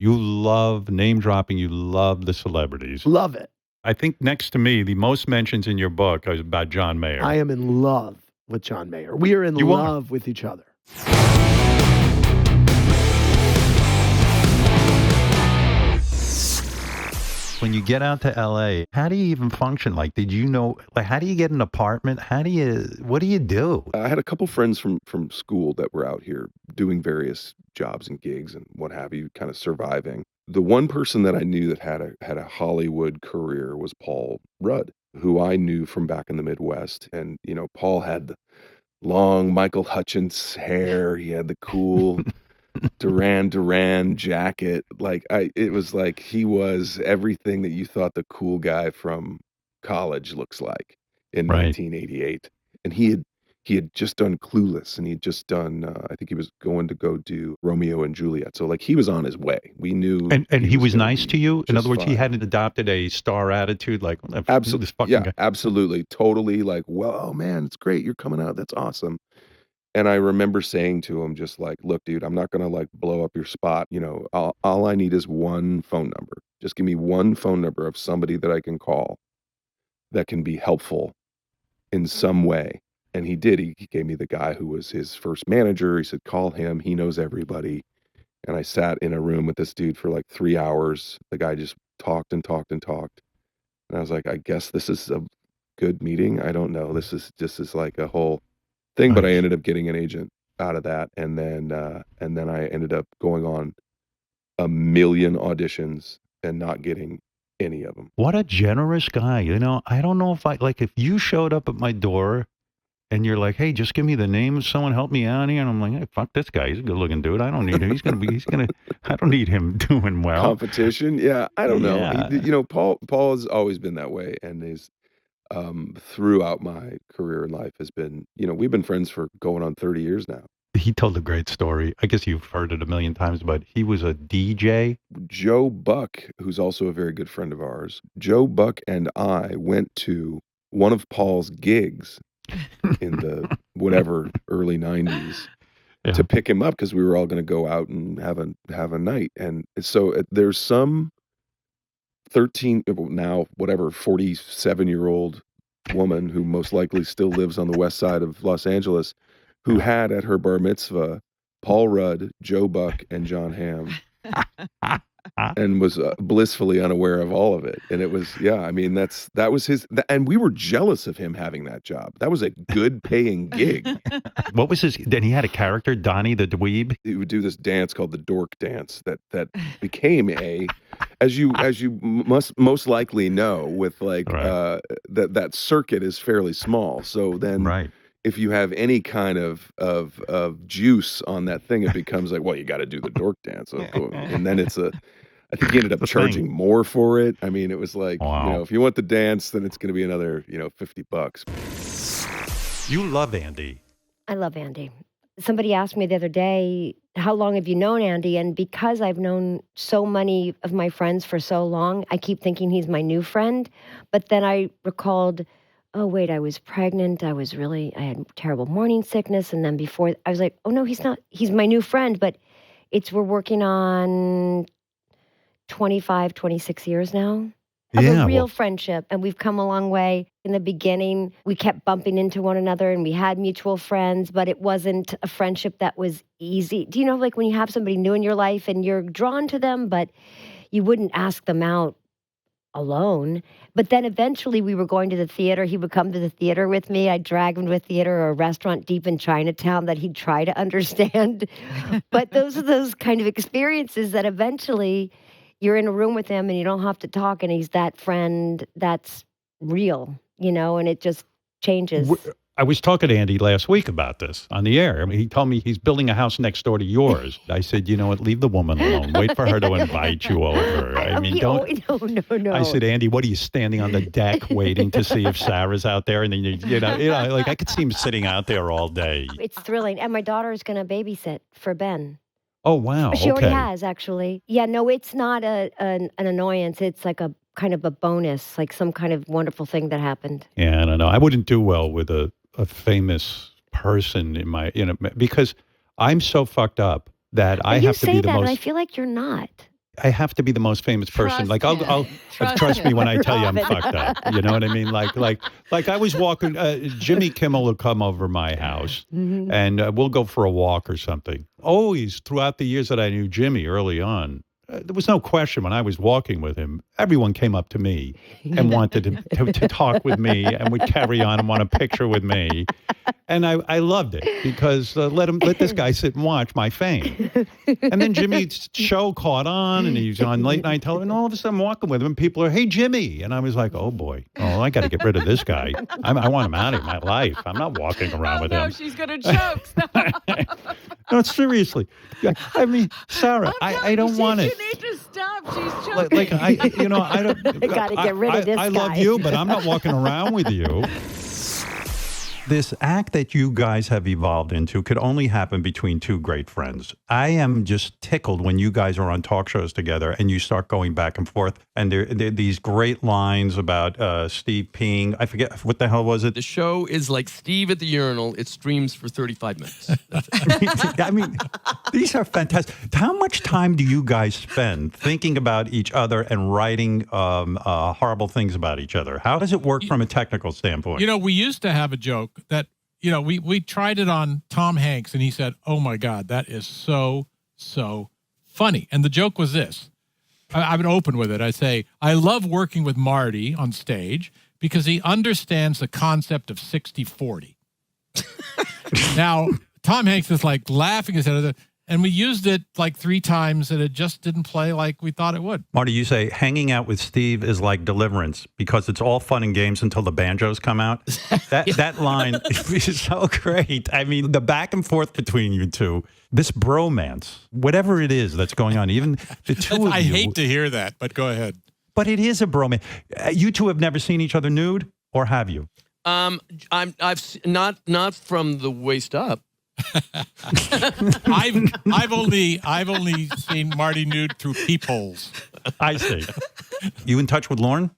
You love name dropping. You love the celebrities. Love it. I think next to me, the most mentions in your book is about John Mayer. I am in love with John Mayer. We are in love with each other. When you get out to LA, how do you even function? Like, did you know, like, how do you get an apartment? What do you do? I had a couple friends from school that were out here doing various jobs and gigs and what have you, kind of surviving. The one person that I knew that had a Hollywood career was Paul Rudd, who I knew from back in the Midwest. And, you know, Paul had the long Michael Hutchins hair. He had the cool Duran jacket. It was like he was everything that you thought the cool guy from college looks like in 1988. And he had just done Clueless, and he had just done I think he was going to go do Romeo and Juliet. So like he was on his way. We knew. And he was nice to you? In other words, he hadn't adopted a star attitude like absolutely. Yeah, absolutely. Totally like, well, oh man, it's great. You're coming out. That's awesome. And I remember saying to him, just like, look, dude, I'm not going to like blow up your spot. You know, all I need is one phone number. Just give me one phone number of somebody that I can call that can be helpful in some way. And he did. He gave me the guy who was his first manager. He said, call him. He knows everybody. And I sat in a room with this dude for like 3 hours. The guy just talked and talked and talked. And I was like, I guess this is a good meeting. I don't know. This is like a whole thing, but I ended up getting an agent out of that, and then I ended up going on a million auditions and not getting any of them. What a generous guy! You know, I don't know if you showed up at my door and you're like, "Hey, just give me the name of someone, help me out here," and I'm like, "Hey, fuck this guy. He's a good-looking dude. I don't need him. I don't need him doing well." Competition, yeah. I don't know. Yeah. You know, Paul has always been that way, and is. Throughout my career in life has been, you know, we've been friends for going on 30 years now. He told a great story. I guess you've heard it a million times, but he was a DJ. Joe Buck, who's also a very good friend of ours, Joe Buck and I went to one of Paul's gigs in the whatever early 90s to pick him up because we were all going to go out and have a night. And so there's some 47-year-old woman who most likely still lives on the west side of Los Angeles, who had at her bar mitzvah Paul Rudd, Joe Buck, and John Hamm, and was blissfully unaware of all of it. And it was, I mean, that was his, and we were jealous of him having that job. That was a good paying gig. What was his? Then he had a character, Donnie the Dweeb. He would do this dance called the Dork Dance that became as you must most likely know, with like that circuit is fairly small. So then, if you have any kind of juice on that thing, it becomes like, well, you got to do the Dork Dance, and then I think he ended up charging more for it. I mean, it was like, you know, if you want the dance, then it's going to be another, you know, $50. You love Andy. I love Andy. Somebody asked me the other day, how long have you known Andy? And because I've known so many of my friends for so long, I keep thinking he's my new friend. But then I recalled, oh, wait, I was pregnant. I had terrible morning sickness. And then before, I was like, oh, no, he's not. He's my new friend. But we're working on 25, 26 years now. Of a real friendship, and we've come a long way. In the beginning, we kept bumping into one another, and we had mutual friends, but it wasn't a friendship that was easy. Do you know, like when you have somebody new in your life and you're drawn to them, but you wouldn't ask them out alone? But then eventually we were going to the theater. He would come to the theater with me. I'd drag him to a theater or a restaurant deep in Chinatown that he'd try to understand. But those are those kind of experiences that eventually you're in a room with him and you don't have to talk, and he's that friend that's real, you know, and it just changes. I was talking to Andy last week about this on the air. I mean, he told me he's building a house next door to yours. I said, you know what, leave the woman alone. Wait for her to invite you over. I mean, don't. No. I said, Andy, what are you standing on the deck waiting to see if Sarah's out there? And then, you know, like I could see him sitting out there all day. It's thrilling. And my daughter is going to babysit for Ben. Oh, wow. She already has, actually. Yeah, no, it's not an annoyance. It's like a kind of a bonus, like some kind of wonderful thing that happened. Yeah, I don't know. I wouldn't do well with a famous person in my, because I'm so fucked up that I have to be the most. And I feel like you're not. I have to be the most famous person. Trust like him. trust me when I tell you I'm Stop it. fucked up. You know what I mean? Like I was walking. Jimmy Kimmel will come over my house, and we'll go for a walk or something. Always throughout the years that I knew Jimmy early on, there was no question when I was walking with him. Everyone came up to me and wanted to talk with me and would carry on and want a picture with me. And I loved it because let this guy sit and watch my fame. And then Jimmy's show caught on, and he's on late night television. And all of a sudden, I'm walking with him, and people are, "Hey, Jimmy!" And I was like, "Oh boy, I got to get rid of this guy. I want him out of my life. I'm not walking around with him." She's gonna choke. No, seriously. I mean, Sarah, I don't want it. You need to stop. She's choking. I don't. I gotta get rid of this I love guy. you, but I'm not walking around with you. This act that you guys have evolved into could only happen between two great friends. I am just tickled when you guys are on talk shows together and you start going back and forth. And there are these great lines about Steve peeing. I forget, what the hell was it? The show is like Steve at the urinal. It streams for 35 minutes. I mean, these are fantastic. How much time do you guys spend thinking about each other and writing horrible things about each other? How does it work from a technical standpoint? You know, we used to have a joke that, we tried it on Tom Hanks, and he said, "Oh my God, that is so funny." And the joke was this. I would open with it. I say, "I love working with Marty on stage because he understands the concept of 60-40. Now, Tom Hanks is like laughing his head at it, and we used it like 3 times, and it just didn't play like we thought it would. Marty, you say hanging out with Steve is like Deliverance because it's all fun and games until the banjos come out. That line is so great. I mean, the back and forth between you two, this bromance, whatever it is that's going on, even the two of you. I hate to hear that, but go ahead. But it is a bromance. You two have never seen each other nude, or have you? I've not from the waist up. I've only seen Marty nude through peepholes. I see. You in touch with Lorne,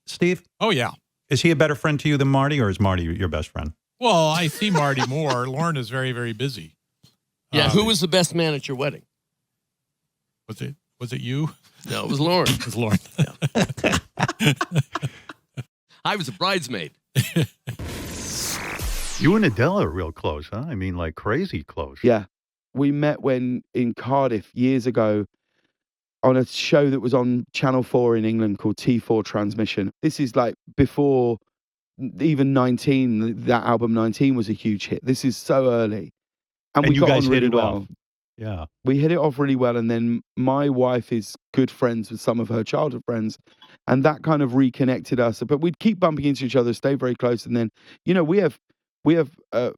Steve? Oh yeah. Is he a better friend to you than Marty, or is Marty your best friend? Well, I see Marty more. Lauren is very, very busy. Yeah. Who was the best man at your wedding? Was it you? No, it was Lauren. It was Lauren. I was a bridesmaid. You and Adele are real close, huh? I mean, like crazy close. Yeah. We met in Cardiff years ago on a show that was on Channel 4 in England called T4 Transmission. This is like before even 19, that album 19 was a huge hit. This is so early. And we you got guys on really hit it well. off. Yeah. We hit it off really well. And then my wife is good friends with some of her childhood friends. And that kind of reconnected us. But we'd keep bumping into each other, stay very close. And then, we have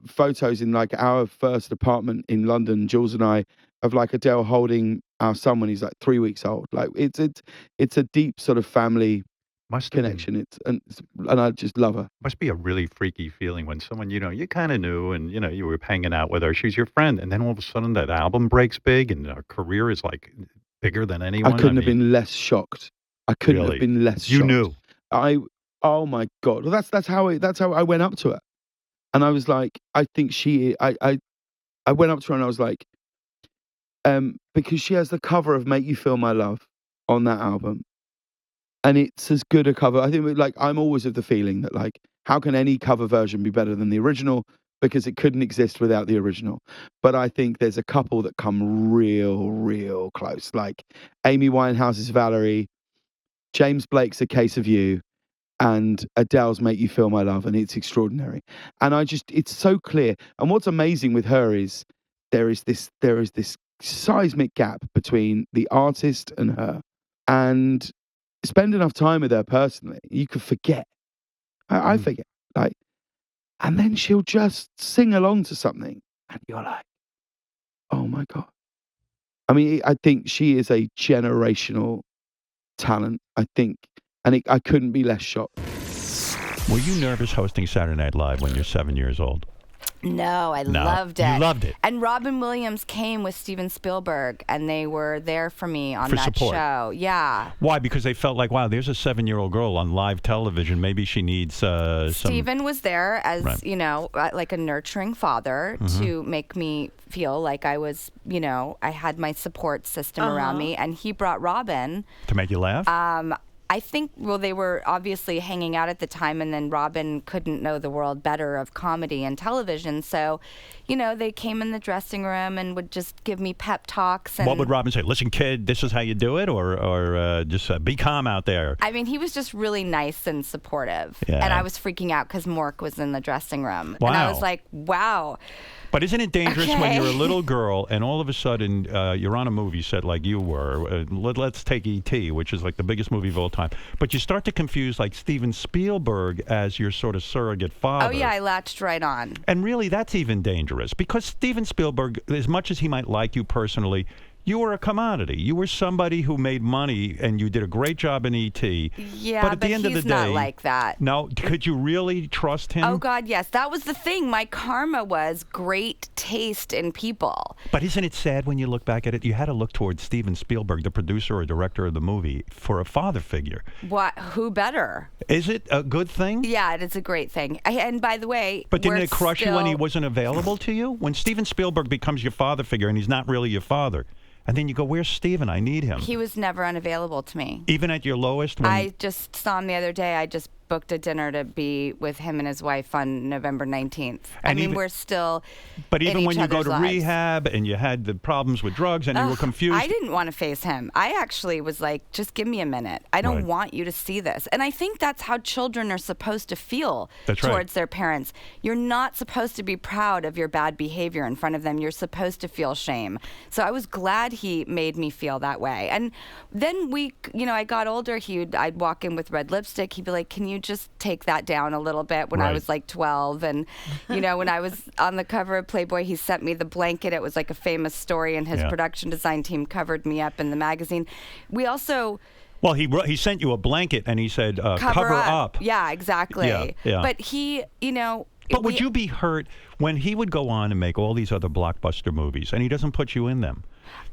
photos in like our first apartment in London, Jules and I, of like Adele holding our son when he's like 3 weeks old. Like it's a deep sort of family connection. And I just love her. Must be a really freaky feeling when someone, you kind of knew and, you were hanging out with her. She's your friend. And then all of a sudden that album breaks big and her career is like bigger than anyone. I couldn't have been less shocked. I couldn't have been less shocked. You knew. Oh my God. Well, that's how I went up to her. And I was like, I think I went up to her and I was like, because she has the cover of Make You Feel My Love on that album. And it's as good a cover. I think like, I'm always of the feeling that like, how can any cover version be better than the original? Because it couldn't exist without the original. But I think there's a couple that come real close. Like Amy Winehouse's Valerie, James Blake's A Case of You, and Adele's Make You Feel My Love, and it's extraordinary. And it's so clear. And what's amazing with her is there is this seismic gap between the artist and her. And spend enough time with her personally, you could forget. I forget. Like, and then she'll just sing along to something, and you're like, oh my God. I mean, I think she is a generational talent. I think. And I couldn't be less shocked. Were you nervous hosting Saturday Night Live when you're 7 years old? No, I loved it. You loved it. And Robin Williams came with Steven Spielberg, and they were there for me on that support. show. Yeah. Why? Because they felt like, wow, there's a 7-year-old girl on live television. Maybe she needs some... Steven was there as, like a nurturing father to make me feel like I was, I had my support system around me. And he brought Robin. To make you laugh? I think, they were obviously hanging out at the time, and then Robin couldn't know the world better of comedy and television. So, they came in the dressing room and would just give me pep talks. And what would Robin say? Listen, kid, this is how you do it, or just be calm out there? I mean, he was just really nice and supportive. Yeah. And I was freaking out because Mork was in the dressing room. Wow. And I was like, wow. But isn't it dangerous when Okay. you're a little girl and all of a sudden you're on a movie set like you were? Let's take E.T., which is like the biggest movie of all time. But you start to confuse like Steven Spielberg as your sort of surrogate father. Oh, yeah, I latched right on. And really, that's even dangerous because Steven Spielberg, as much as he might like you personally, you were a commodity. You were somebody who made money, and you did a great job in E.T. Yeah, but at the end of the he's day, not like that. No, could you really trust him? Oh, God, yes. That was the thing. My karma was great taste in people. But isn't it sad when you look back at it? You had to look towards Steven Spielberg, the producer or director of the movie, for a father figure. What? Who better? Is it a good thing? Yeah, it is a great thing. And by the way, But didn't we're it crush you when he still- wasn't available to you? When Steven Spielberg becomes your father figure and he's not really your father, and then you go, "Where's Steven? I need him." He was never unavailable to me. Even at your lowest? When I just saw him the other day. I just booked a dinner to be with him and his wife on November 19th. I And mean, even- we're still But in even when each you go other's to lives. rehab and you had the problems with drugs and you were confused. I didn't want to face him. I actually was like, just give me a minute. I don't Right. want you to see this. And I think that's how children are supposed to feel That's right. towards their parents. You're not supposed to be proud of your bad behavior in front of them. You're supposed to feel shame. So I was glad he made me feel that way. And then I got older. I'd walk in with red lipstick. He'd be like, can you just take that down a little bit when I Right. was like 12. And, when I was on the cover of Playboy, he sent me the blanket. It was like a famous story, and his Yeah. production design team covered me up in the magazine. We also Well, he sent you a blanket and he said, cover up. Yeah, exactly. Yeah. But he, But would you be hurt when he would go on and make all these other blockbuster movies and he doesn't put you in them?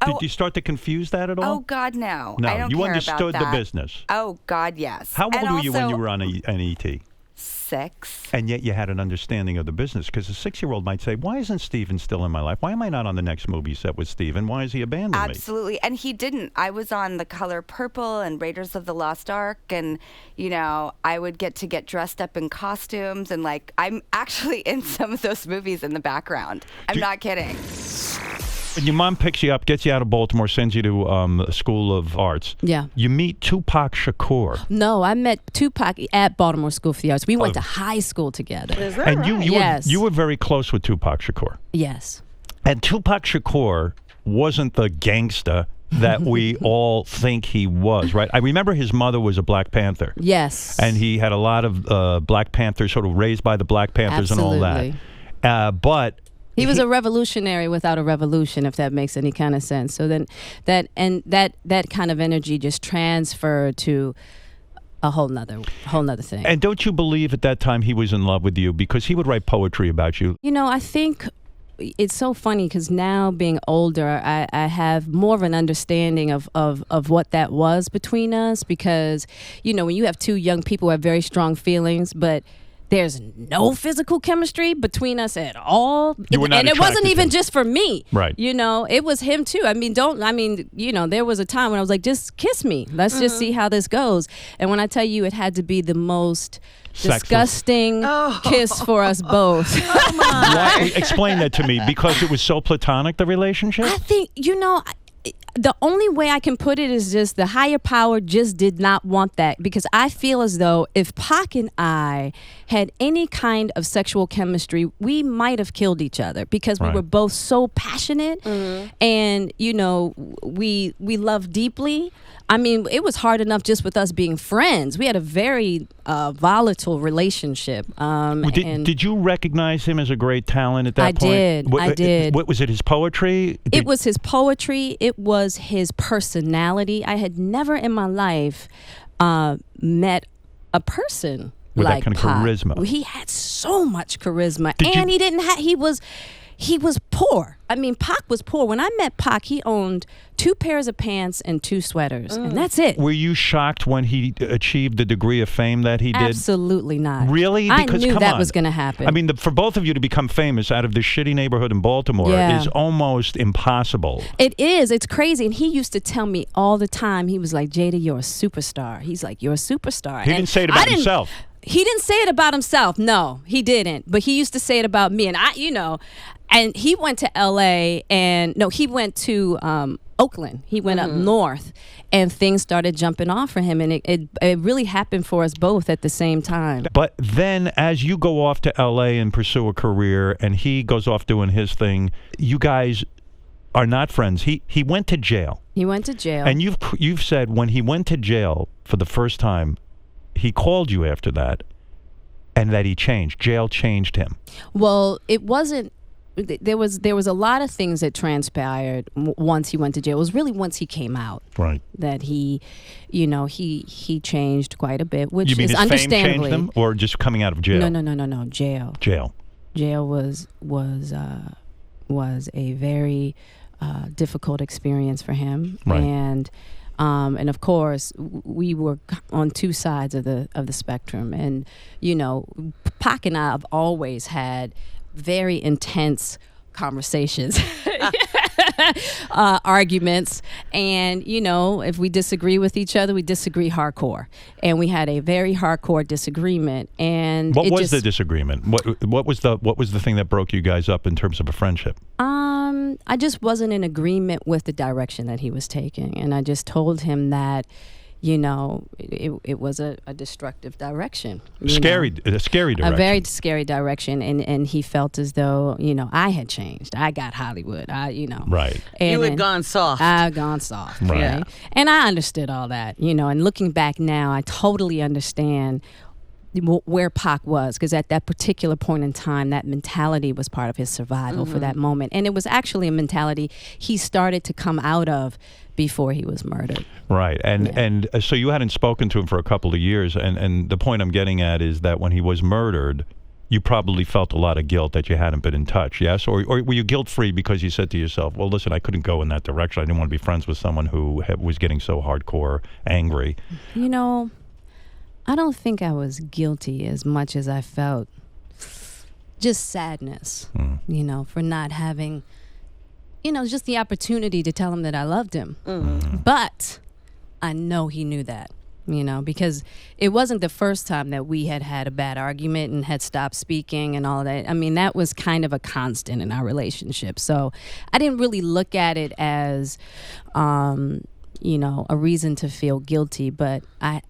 Did you start to confuse that at all? Oh, God, no. No, I don't you care understood about the that. business. Oh, God, yes. How old And were you when also- you were on an ET? 6. And yet you had an understanding of the business, because a 6-year-old might say, why isn't Steven still in my life? Why am I not on the next movie set with Steven? Why has he abandoned me? Absolutely. And he didn't. I was on The Color Purple and Raiders of the Lost Ark. And, I would get dressed up in costumes. And, I'm actually in some of those movies in the background. I'm not kidding. When your mom picks you up, gets you out of Baltimore, sends you to a School of Arts. Yeah. You meet Tupac Shakur. No, I met Tupac at Baltimore School for the Arts. We went to high school together. Is that And right? Yes. you were very close with Tupac Shakur. Yes. And Tupac Shakur wasn't the gangster that we all think he was, right? I remember his mother was a Black Panther. Yes. And he had a lot of Black Panthers, sort of raised by the Black Panthers and all that. But he was a revolutionary without a revolution, if that makes any kind of sense. So then that kind of energy just transferred to a whole nother thing. And don't you believe at that time he was in love with you, because he would write poetry about you? I think it's so funny because now being older, I have more of an understanding of what that was between us, because, when you have two young people who have very strong feelings, but there's no physical chemistry between us at all. You were not and it wasn't attracted to even him. just for me. Right. It was him too. There was a time when I was like, just kiss me. Let's just see how this goes. And when I tell you, it had to be the most Sexless. disgusting kiss for us both. Why? Explain that to me, because it was so platonic, the relationship? I think, the only way I can put it is just the higher power just did not want that, because I feel as though if Pac and I had any kind of sexual chemistry, we might have killed each other, because we Right. were both so passionate and, we love deeply. I mean, it was hard enough just with us being friends. We had a very volatile relationship. Did you recognize him as a great talent at that point? I did. What was it, his poetry? It was his poetry. It was his personality. I had never in my life met a person With that like kind of Pac. charisma. He had so much charisma, Did and you- he didn't have. he was poor. I mean, Pac was poor. When I met Pac, he owned 2 pairs of pants and 2 sweaters, and that's it. Were you shocked when he achieved the degree of fame that he did? Absolutely not. Really? Because I knew come that on. was going to happen. I mean, for both of you to become famous out of this shitty neighborhood in Baltimore is almost impossible. It is. It's crazy. And he used to tell me all the time, he was like, Jada, you're a superstar. He's like, you're a superstar. He didn't say it about himself. He didn't say it about himself. No, he didn't. But he used to say it about me. And and he went to L.A. he went to Oakland. He went up north, and things started jumping off for him. And it really happened for us both at the same time. But then as you go off to L.A. and pursue a career, and he goes off doing his thing, you guys are not friends. He went to jail. He went to jail. And you've said when he went to jail for the first time, he called you after that, and that he changed. Jail changed him. Well, it wasn't. There was a lot of things that transpired once he went to jail. It was really once he came out, right, that he changed quite a bit, which you mean is his understandably. Fame changed him, or just coming out of jail? No. Jail. Jail was a very difficult experience for him, right. And of course, we were on 2 sides of the spectrum, and Pac and I have always had very intense conversations, arguments, and if we disagree with each other, we disagree hardcore, and we had a very hardcore disagreement. And what was the disagreement? What was the thing that broke you guys up in terms of a friendship? I just wasn't in agreement with the direction that he was taking, and I just told him that it was a destructive direction. A scary direction. A very scary direction, and he felt as though I had changed. I got Hollywood. Right. And you had gone soft. I had gone soft. Right. And I understood all that. And looking back now, I totally understand where Pac was, because at that particular point in time, that mentality was part of his survival for that moment, and it was actually a mentality he started to come out of before he was murdered. Right, and so you hadn't spoken to him for a couple of years, and the point I'm getting at is that when he was murdered, you probably felt a lot of guilt that you hadn't been in touch, yes? Or were you guilt-free because you said to yourself, well, listen, I couldn't go in that direction. I didn't want to be friends with someone who was getting so hardcore angry. I don't think I was guilty as much as I felt just sadness, for not having, just the opportunity to tell him that I loved him. But I know he knew that, because it wasn't the first time that we had a bad argument and had stopped speaking and all that. I mean, that was kind of a constant in our relationship. So I didn't really look at it as a reason to feel guilty, but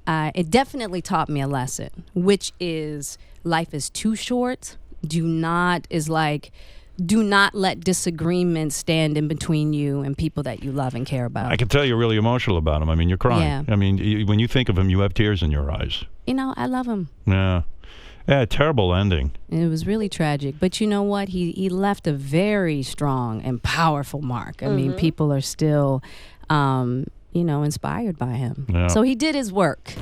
it definitely taught me a lesson, which is life is too short. Do not let disagreements stand in between you and people that you love and care about. I can tell you're really emotional about him. I mean, you're crying. Yeah. I mean, when you think of him, you have tears in your eyes. I love him. Yeah. Yeah, terrible ending. It was really tragic. But you know what? He left a very strong and powerful mark. I mean, people are still inspired by him. Yeah. So he did his work.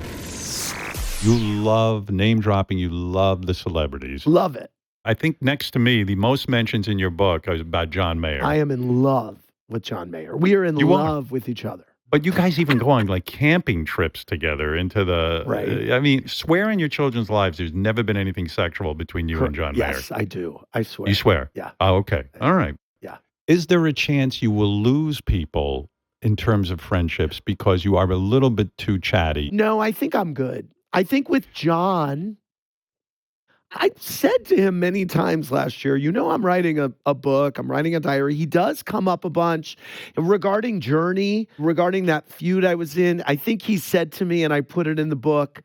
You love name dropping. You love the celebrities. Love it. I think next to me, the most mentions in your book is about John Mayer. I am in love with John Mayer. We are in love with each other. But you guys even go on like camping trips together into the... Right. I mean, swear in your children's lives there's never been anything sexual between you and John Mayer. Yes, I do. I swear. You swear? Yeah. Oh, okay. All right. Yeah. Is there a chance you will lose people in terms of friendships because you are a little bit too chatty? No, I think I'm good. I think with John, I said to him many times last year, I'm writing a book, I'm writing a diary. He does come up a bunch. Regarding Journey, regarding that feud I was in, I think he said to me, and I put it in the book,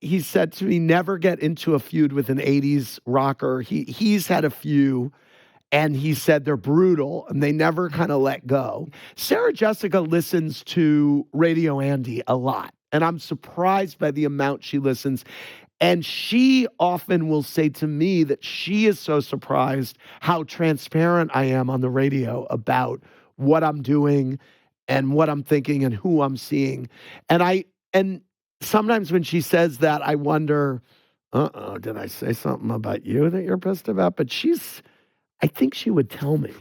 he said to me, never get into a feud with an 80s rocker. He's had a few. And he said they're brutal and they never kind of let go. Sarah Jessica listens to Radio Andy a lot. And I'm surprised by the amount she listens. And she often will say to me that she is so surprised how transparent I am on the radio about what I'm doing and what I'm thinking and who I'm seeing. And sometimes when she says that, I wonder, did I say something about you that you're pissed about? But I think she would tell me.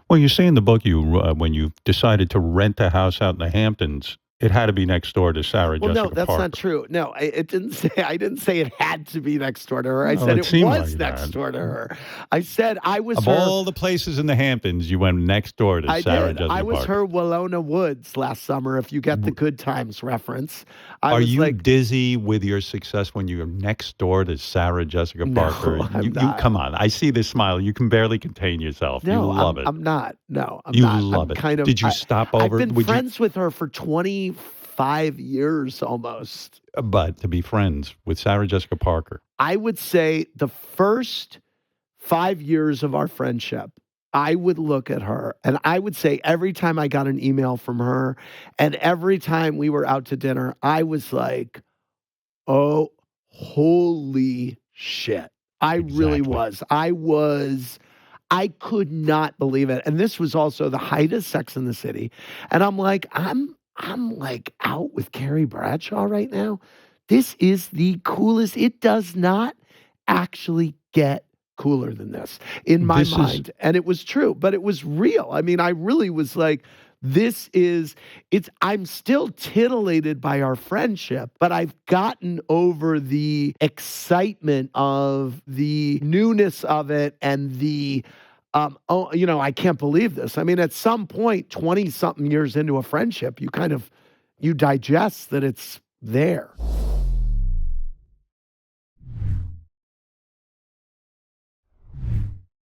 Well, you say in the book when you decided to rent a house out in the Hamptons, it had to be next door to Sarah Well, Jessica no, that's Parker. not true. No, it didn't say. I didn't say it had to be next door to her. I No, said it it seemed was like next that. door to her. I said I was Of her. all the places in the Hamptons, you went next door to I Sarah did. Jessica I was Parker. her Willona Woods last summer. If you get the Good Times reference, I Are was you like, dizzy with your success when you're next door to Sarah Jessica No, Parker? I'm you not. come on. I see this smile. You can barely contain yourself. no, you love it. I'm not. No, I'm You not. love I'm it. Kind of. Did you stop over? I've been Would you- friends with her for 25 years almost. But to be friends with Sarah Jessica Parker. I would say the first 5 years of our friendship, I would look at her and I would say every time I got an email from her and every time we were out to dinner, I was like, oh, holy shit. I really Exactly. was. I could not believe it. And this was also the height of Sex in the City. And I'm like, I'm like out with Carrie Bradshaw right now. This is the coolest. It does not actually get cooler than this in my This is- mind. And it was true, but it was real. I mean, I really was like, I'm still titillated by our friendship, but I've gotten over the excitement of the newness of it and the, I can't believe this. I mean, at some point, 20 something years into a friendship, you digest that it's there.